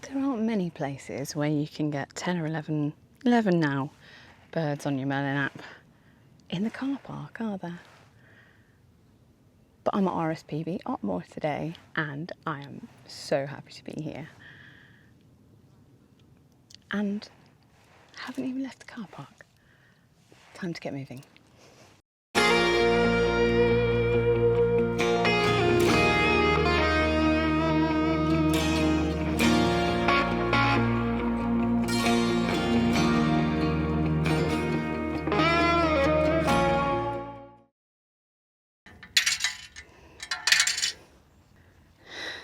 There aren't many places where you can get 10 or 11 now, birds on your melon app in the car park, are there? But I'm at RSPB Otmoor today and I am so happy to be here. And haven't even left the car park. Time to get moving.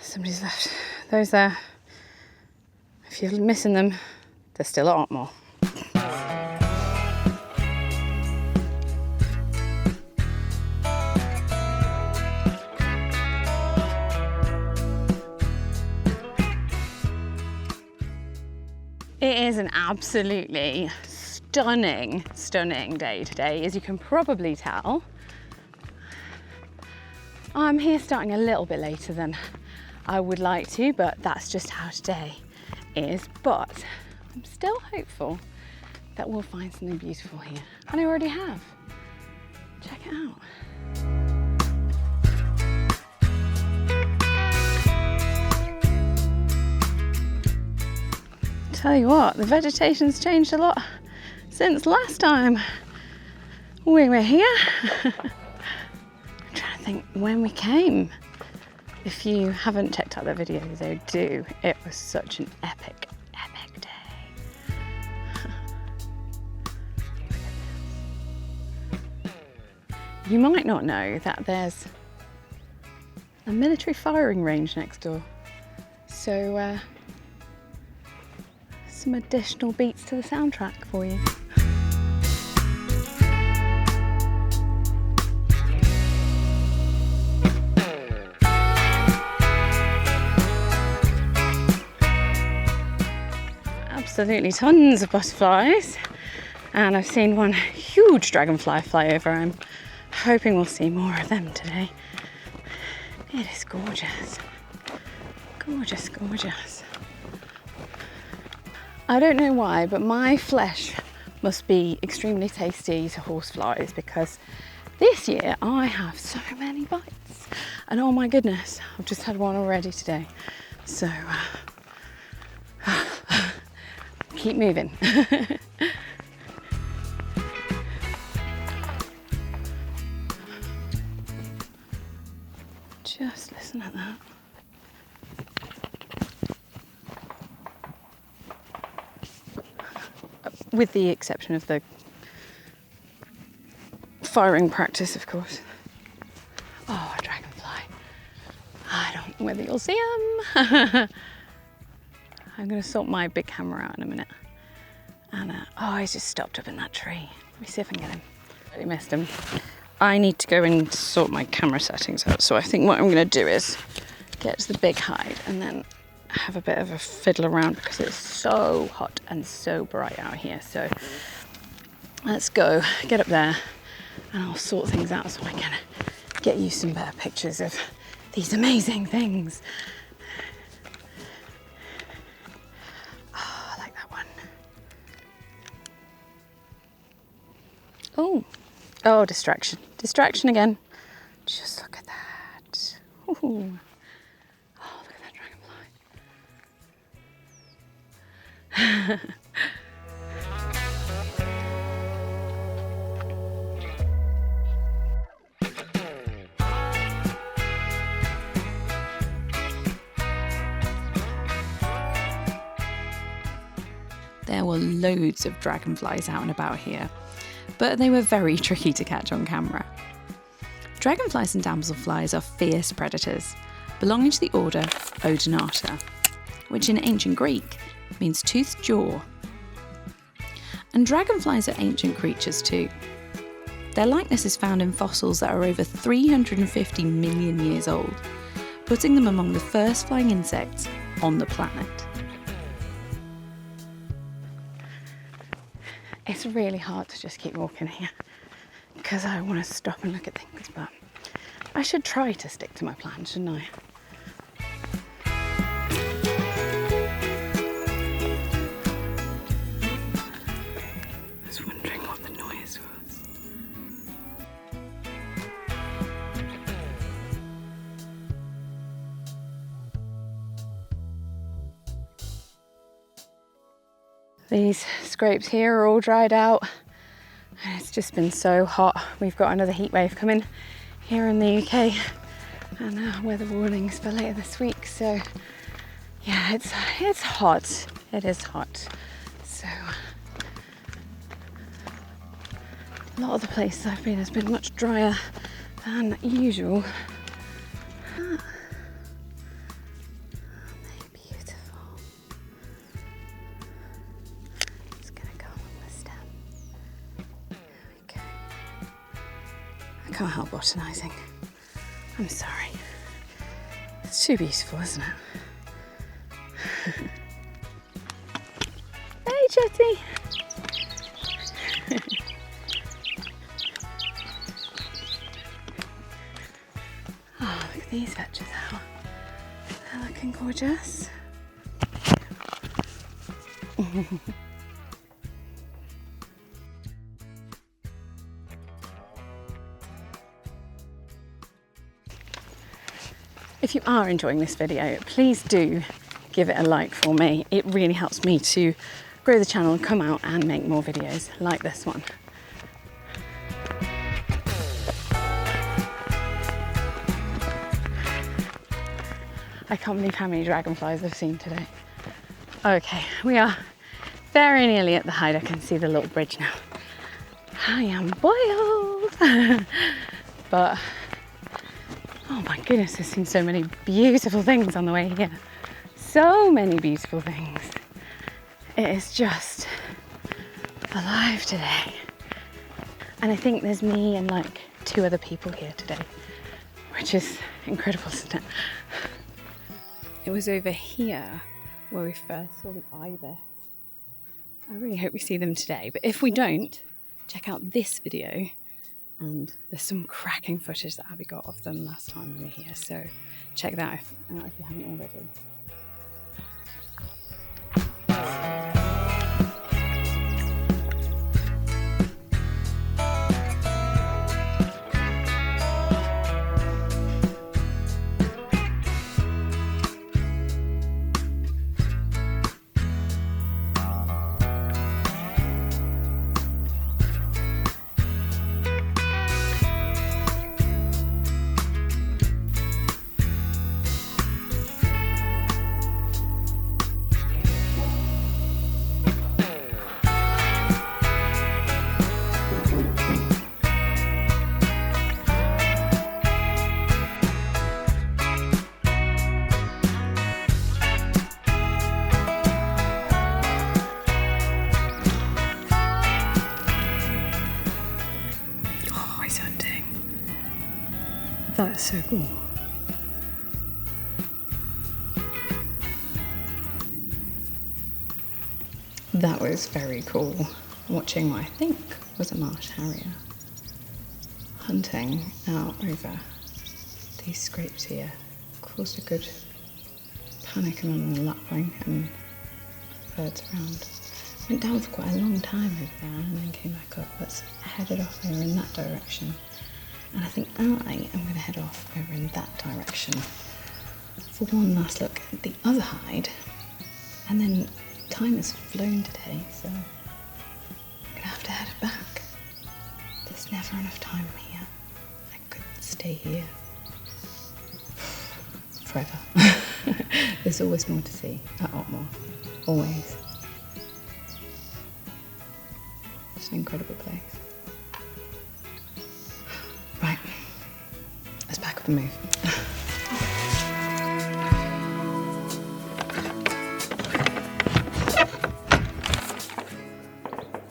Somebody's left those there. If you're missing them, they're still at Otmoor. It is an absolutely stunning day today, as you can probably tell. I'm here starting a little bit later than I would like to, but that's just how today is. But I'm still hopeful that we'll find something beautiful here. And I already have. Check it out. Tell you what, the vegetation's changed a lot since last time we were here. I'm trying to think when we came. If you haven't checked out the videos, though, do. It was such an epic day. You might not know that there's a military firing range next door. So, some additional beats to the soundtrack for you. Absolutely tons of butterflies, and I've seen one huge dragonfly fly over. I'm hoping we'll see more of them today. It is gorgeous. Gorgeous, gorgeous. I don't know why, but my flesh must be extremely tasty to horseflies, because this year I have so many bites. And oh my goodness, I've just had one already today. So, keep moving. Just listen at that. With the exception of the firing practice, of course. Oh, a dragonfly. I don't know whether you'll see him. I'm going to sort my big camera out in a minute. And, oh, he's just stopped up in that tree. Let me see if I can get him. I missed him. I need to go and sort my camera settings out. So I think what I'm going to do is get to the big hide and then have a bit of a fiddle around, because it's so hot and so bright out here. So let's go, get up there, and I'll sort things out so I can get you some better pictures of these amazing things. Oh, I like that one. Oh, distraction. Distraction again. Just look at that. Ooh. Oh, look at that dragonfly. There were loads of dragonflies out and about here, but they were very tricky to catch on camera. Dragonflies and damselflies are fierce predators, belonging to the order Odonata, which in ancient Greek means toothed jaw. And dragonflies are ancient creatures too. Their likeness is found in fossils that are over 350 million years old, putting them among the first flying insects on the planet. It's really hard to just keep walking here because I want to stop and look at things, but I should try to stick to my plan, shouldn't I? These scrapes here are all dried out. And it's just been so hot. We've got another heat wave coming here in the UK, and weather warnings for later this week. So yeah, it's hot. It is hot. So a lot of the places I've been has been much drier than usual. Beautiful. It's gonna go along the stem. There we go. I can't help botanising. I'm sorry. It's too beautiful, isn't it? Hey, Jetty. Oh, look at these vetches out. They're looking gorgeous. If you are enjoying this video, please do give it a like for me. It really helps me to grow the channel and come out and make more videos like this one. I can't believe how many dragonflies I've seen today. Okay, we are very nearly at the hide. I can see the little bridge now. I am boiled. But oh my goodness, I've seen so many beautiful things on the way here. So many beautiful things. It is just alive today. And I think there's me and like 2 other people here today, which is incredible, isn't it? It was over here where we first saw the ibis. I really hope we see them today, but if we don't, check out this video. And there's some cracking footage that Abby got of them last time we were here, so check that out if you haven't already. That's so cool. That was very cool, watching what I think was a marsh harrier hunting out over these scrapes here. Caused a good panic among the lapwing and birds around. Went down for quite a long time over there and then came back up, but headed off over in that direction. And I think I am going to head off over in that direction for one last look at the other hide. And then time has flown today, so I'm going to have to head back. There's never enough time here. I could stay here forever. There's always more to see at Otmoor. Always. It's an incredible place. Right, let's pack up and move.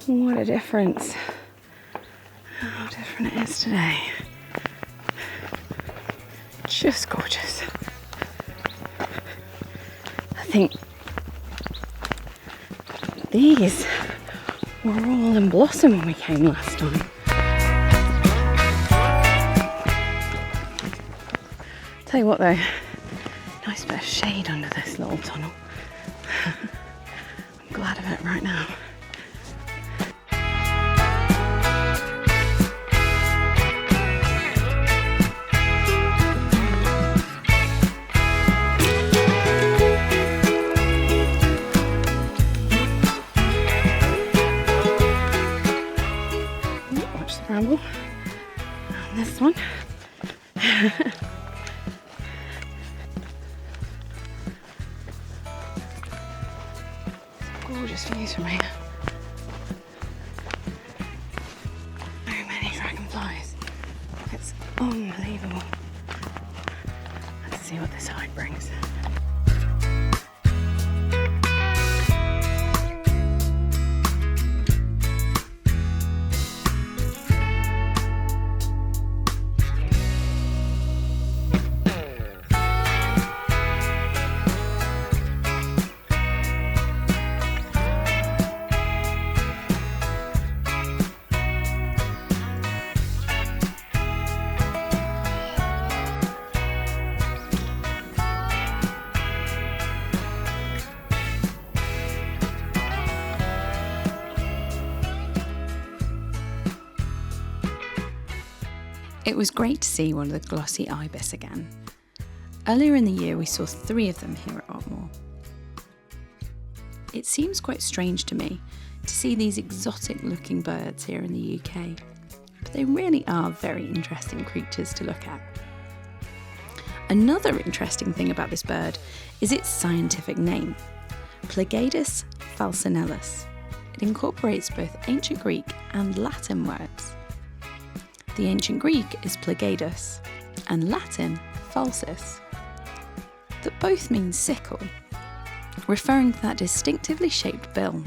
What a difference. How different it is today. Just gorgeous. I think these were all in blossom when we came last time. Tell you what though, nice bit of shade under this little tunnel. I'm glad of it right now. Gorgeous views from here. So many dragonflies. It's unbelievable. Let's see what this hike brings. It was great to see one of the glossy ibis again. Earlier in the year we saw 3 of them here at Otmoor. It seems quite strange to me to see these exotic looking birds here in the UK, but they really are very interesting creatures to look at. Another interesting thing about this bird is its scientific name, Plagadus falcinellus. It incorporates both ancient Greek and Latin words. The ancient Greek is Plagadus and Latin falcis, that both mean sickle, referring to that distinctively shaped bill.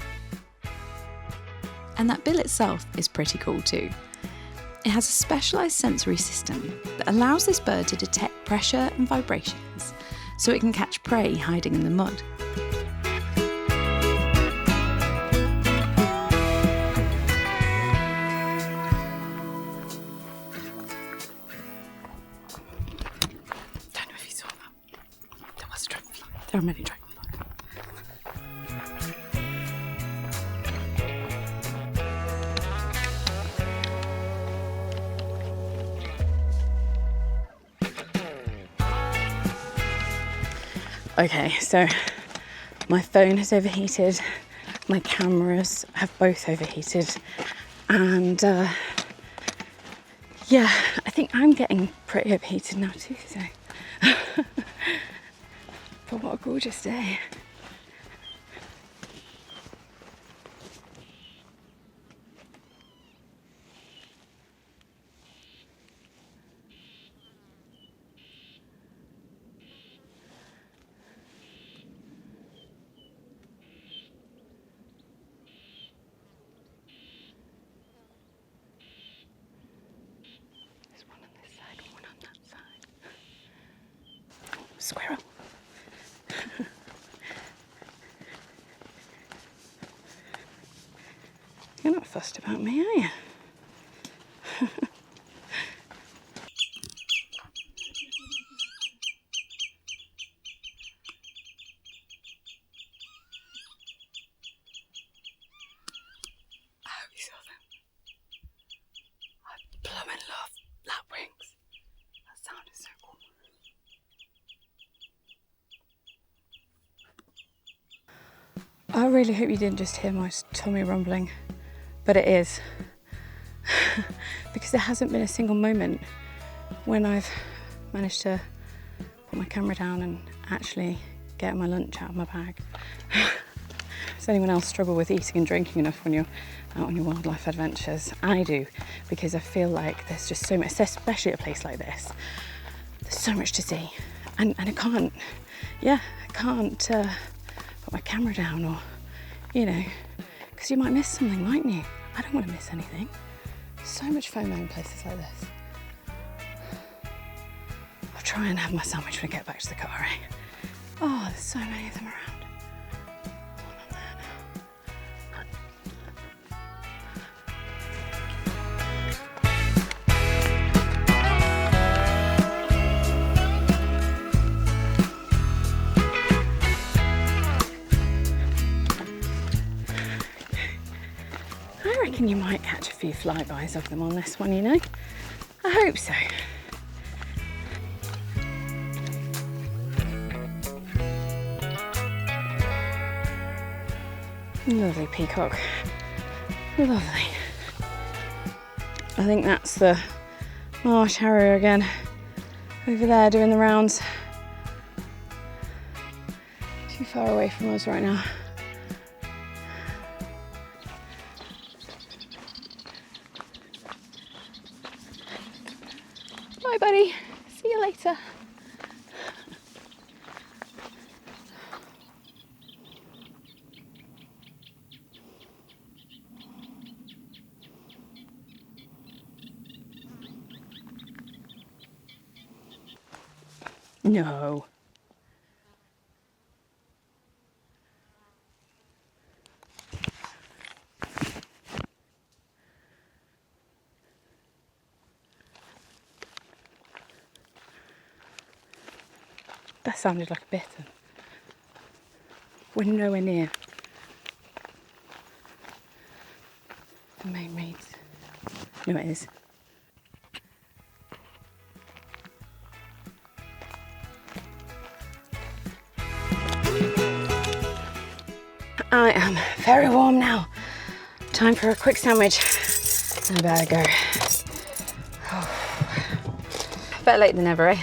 And that bill itself is pretty cool too. It has a specialised sensory system that allows this bird to detect pressure and vibrations, so it can catch prey hiding in the mud. There are many dragonflies. Okay, so my phone has overheated, my cameras have both overheated, and yeah, I think I'm getting pretty overheated now too, so. But what a gorgeous day. There's one on this side, one on that side. Squirrel. You're not fussed about me, are you? I hope you saw them. I blooming love lapwings. That sound is so cool. I really hope you didn't just hear my tummy rumbling, but it is. Because there hasn't been a single moment when I've managed to put my camera down and actually get my lunch out of my bag. Does anyone else struggle with eating and drinking enough when you're out on your wildlife adventures? I do, because I feel like there's just so much, especially at a place like this, there's so much to see. And I can't put my camera down, or, you know, because you might miss something, mightn't you? I don't want to miss anything. So much FOMO in places like this. I'll try and have my sandwich when I get back to the car, eh? Oh, there's so many of them around. One on there now. I reckon you might catch a few flybys of them on this one, you know? I hope so. Lovely peacock. Lovely. I think that's the marsh harrier again, over there doing the rounds. Too far away from us right now. No. That sounded like a bittern. We're nowhere near the main reeds. No, it is. I am very warm now. Time for a quick sandwich. I better go. Better late than never, eh?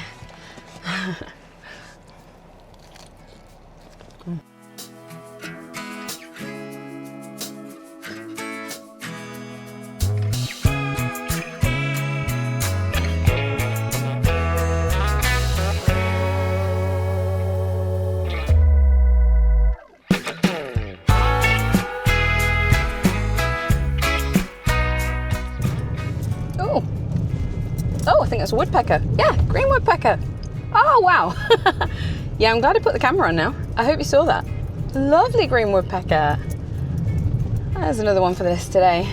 Oh, I think that's a woodpecker. Yeah, green woodpecker. Oh, wow. Yeah, I'm glad I put the camera on now. I hope you saw that. Lovely green woodpecker. There's another one for this today.